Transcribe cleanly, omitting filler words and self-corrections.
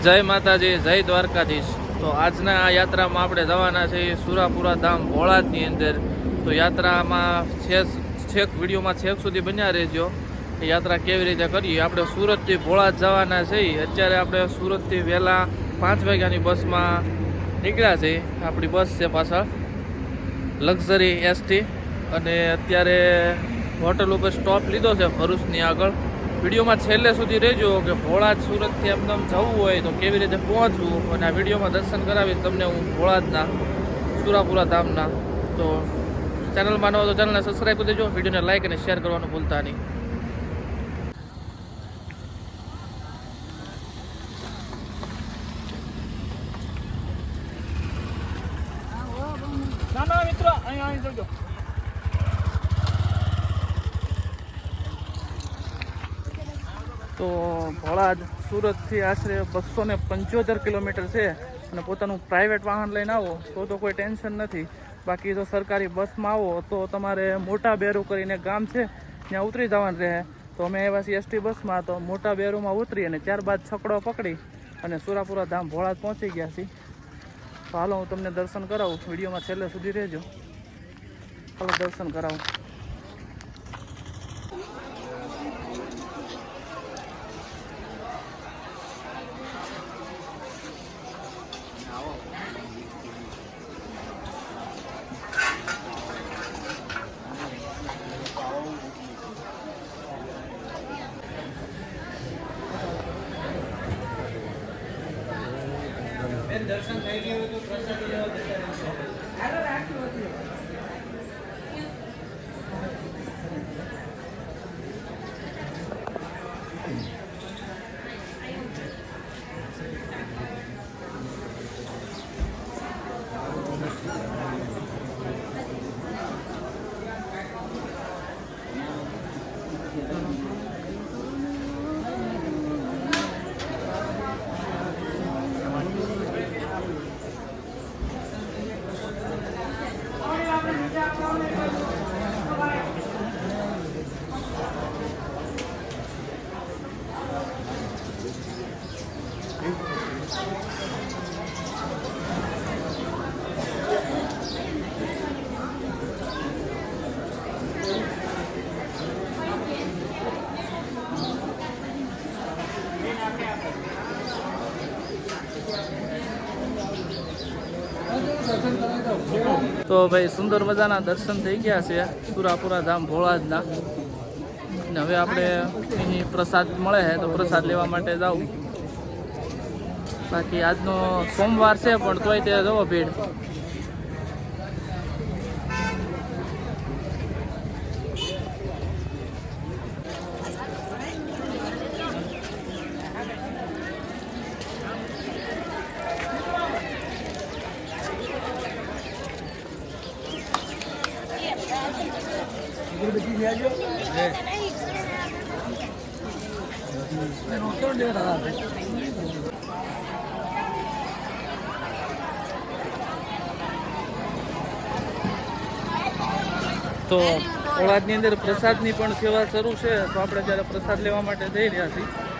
જય માતાજી, જય દ્વારકાધીશ। તો આજના આ યાત્રામાં આપણે જવાના છે સુરાપુરા ધામ ભોળાજની અંદર। તો યાત્રામાં છેક વિડીયોમાં છેક સુધી બન્યા રહેજો। એ યાત્રા કેવી રીતે કરીએ। આપણે સુરતથી ભોળાજ જવાના છે। અત્યારે આપણે સુરતથી વહેલા 5 વાગ્યાની બસમાં નીકળ્યા છે। આપણી બસ છે પાછળ લક્ઝરી એસટી, અને અત્યારે હોટલ ઉપર સ્ટોપ લીધો છે ભરૂચની આગળ। વિડીયોમાં છેલ્લે સુધી રહેજો કે ભોળાજ સુરતથી એકદમ જવું હોય તો કેવી રીતે પહોંચવું, અને આ વિડીયોમાં દર્શન કરાવીશ તમને હું ભોળાજના સુરાપુરા ધામના। તો ચેનલમાં ન હોય તો ચેનલને સબસ્ક્રાઈબ કરી દેજો, વિડીયોને લાઈક અને શેર કરવાનું ભૂલતા નહીં। ના મિત્રો અહીં જોજો। તો ભોળાજ સુરતથી આશરે 275 કિલોમીટર છે, અને પોતાનું પ્રાઇવેટ વાહન લઈને આવો તો કોઈ ટેન્શન નથી। બાકી જો સરકારી બસમાં આવો તો તમારે મોટા બેરું કરીને ગામ છે ત્યાં ઉતરી જવાનું રહે। તો અમે આવ્યા છીએ એસટી બસમાં, તો મોટા બેરુમાં ઉતરી અને ત્યારબાદ છકડો પકડી અને સુરાપુરા ધામ ભોળાજ પહોંચી ગયા છીએ। તો હાલો હું તમને દર્શન કરાવું, વિડીયોમાં છેલ્લે સુધી રહેજો। હાલો દર્શન કરાવું। દર્શન થઈ ગયું તો પ્રસાદી લેવા તો ભાઈ સુંદર મજાના દર્શન થઈ ગયા છે સુરાપુરા ધામ ભોળાજના, અને હવે આપણે અહીં પ્રસાદ મળે છે તો પ્રસાદ લેવા માટે જાઉં। બાકી આજનો સોમવાર છે પણ તોય તે જવો ભીડ। તો ભોળાજની અંદર પ્રસાદની પણ સેવા શરૂ છે, તો આપણે જ્યારે પ્રસાદ લેવા માટે જઈ રહ્યા છીએ।